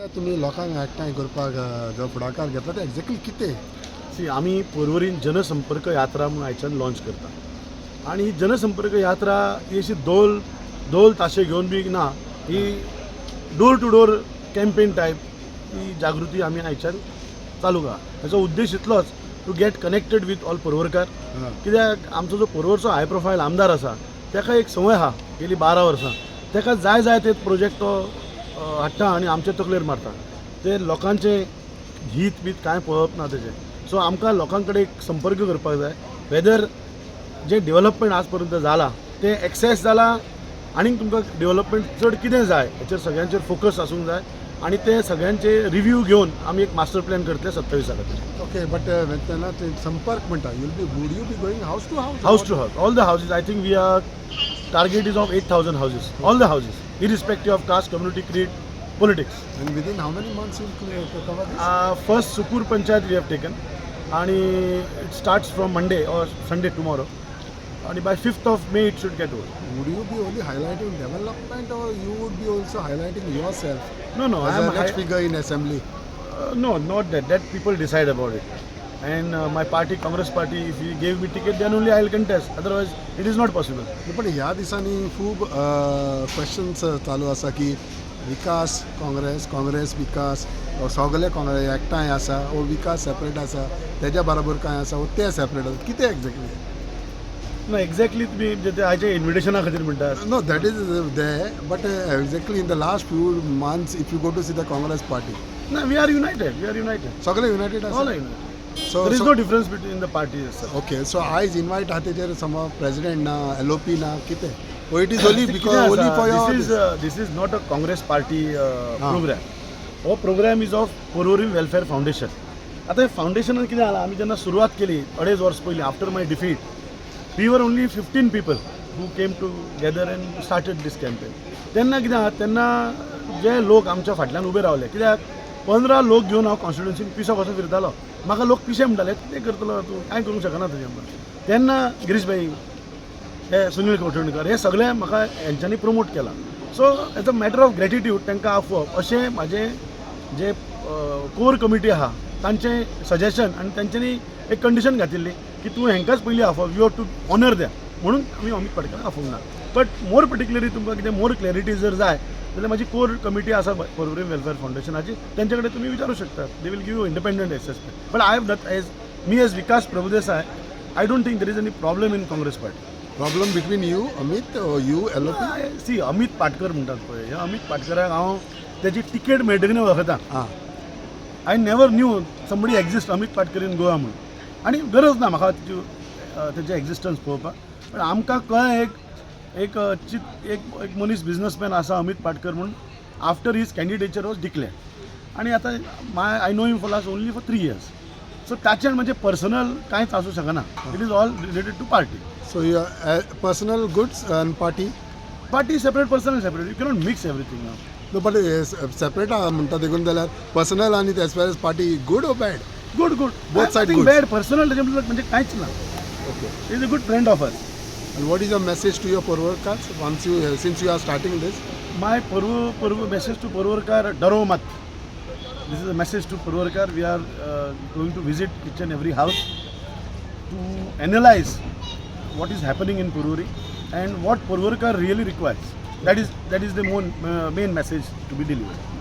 तुम्ही लोकांक एकठांय करपाक जो फुडाकार घेतला ते एक्झॅक्टली कितें? सी आम्ही परवरीन जनसंपर्क यात्रा म्हणून आयच्यान लॉन्च करता आणि ही जनसंपर्क यात्रा ही अशी दोल ताशे घेवन बी ना, ही door to door campaign type ही जागृती आमी आयच्यान चालू करा. हेचो उद्देश इतलोच to get connected with all परवरकार. कित्याक आमचो जो परवरचो हाय प्रोफायल आमदार आसा ताका एक संवय आहा गेली 12 वर्सां, ताका जाय ते प्रोजेक्ट तो हाडटा आनी आमचे तकलेर मारता. ते लोकांचे हीत बीत कांय पळप ना तेजें. सो आमकां लोकां कडेन एक संपर्क करपाक जाय. वेदर जे डेव्हलपमेंट आज पर्यंत जाला ते एक्सेस जाला आनीक तुमकां डेव्हलपमेंट चड कितें जाय हेचेर सगळ्यांचेर फोकस आसूंक जाय आणि ते सगळ्यांचे रिव्ह्यू घेवन आमी एक मास्टर प्लॅन करतले 27 खातीर. ओके, बट तेन्ना ते संपर्क म्हणटा would you be going house to house? House to house, all the houses. I think we are target is of 8,000 houses, all the houses, irrespective of caste, community, creed, politics. And within how many months you will cover this? First Sukur Panchayat we have taken and it starts from Monday or Sunday tomorrow and by 5th of May it should get over. Would you be only highlighting development or you would be also highlighting yourself No, as a next figure in assembly? No, not that. That people decide about it. And my party, Congress party, if he gave me ticket, then only I'll contest. Otherwise, it is not possible. पण ह्या दिसांनी खूब questions चालू आसा की विकास काँग्रेस विकास सगळे काँग्रेस एकठांय आसा ओ विकास सेपरेट आसा, तेज्या बरोबर कांय आसा ओ ते सेपरेट आसा, कितें एक्झॅक्टली? No, exactly. तुम्ही आयच्या इन्व्हिटेशना खातीर म्हणटात. No, that is there, but exactly in the last few months, if you go to see the Congress party, No, we are united. We are united. सगळे युनायटेड All आसा. are united. So, There is no difference between the parties. Sir. Okay, so आयज invite आहा तेजेर some president ना, LOP ना, कितें? ओ it is only because only for your This is not a Congress party program. हो program is of Porvorim welfare foundation. आता हे फाउंडेशनान कितें जालां, आमी जेन्ना सुरवात केली 2.5 वर्स पयलीं after my defeat, we were only 15 people who came together and started this campaign. तेन्ना कितें आहा, तेन्ना जे लोक आमच्या फाटल्यान उबे रावले, कित्याक 15 लोक घेवन हांव कॉन्स्टिट्युन्सीन पिसो कसो फिरतालो. म्हाका लोक पिशे म्हणटाले कितें करतलो तूं, कांय करूंक शकना तुजें म्हणून. तेन्ना गिरीश भाई, हे सुनील कवठणकर, हे सगळे म्हाका हेंच्यांनी प्रमोट केला. So as a matter of gratitude तांकां आफोवप अशें म्हाजें जे कोर कमिटी आहा तांचें सजेशन आनी तांच्यांनी एक कंडिशन घातिल्ली की तूं हेंकांच पयलीं आफोव, यू हॅव टू ऑनर द्या म्हणून आमी अमित पाटकराक आफोवंक ना. बट मोर पर्टिक्युलरली तुमकां कितें मोर क्लॅरिटी जर जाय जाल्यार म्हाजी कोर कमिटी आसा परवरी वेलफेअर फाउंडेशनाची, तेंचे कडेन तुमी विचारूं शकतात. They will give you independent assessment. But I have done as Vikas Prabhudesai, I don't think there is any problem in Congress party. Problem between you Amit you LOP? See Amit Patkar म्हणटात पळय, ह्या अमित पाटकराक हांव तेजी तिकेट मेळटकीर वळखता. हां, I never knew somebody exist Amit Patkar in Goa म्हणून, आनी गरज ना म्हाका तेजें एक्झिस्टन्स पळोवपाक. पण आमकां कळ्ळें एक मनीस बिझनसमॅन आसा अमित पाटकर म्हणून, after his candidature was declare. आनी आतां I know him for last only for 3 years. So ताचें म्हणजे पर्सनल कांयच आसूं शकना. It is all related to party. So you personal goods and party separate, personal separate. You cannot mix everything now. No, but separate म्हणटा देखून जाल्यार personal आनी as well as party good ओ bad? Good Both side good. Bad. Personal म्हणजे कांयच ना. Okay, is a good friend of us. and what is your message to your Purvarkars since you are starting this? My message to Purvarkar, डरो मत. This is a message to Purvarkar. We are going to visit each and every house to analyze what is happening in Purvari and what Purvarkar really requires. That is the main message to be delivered.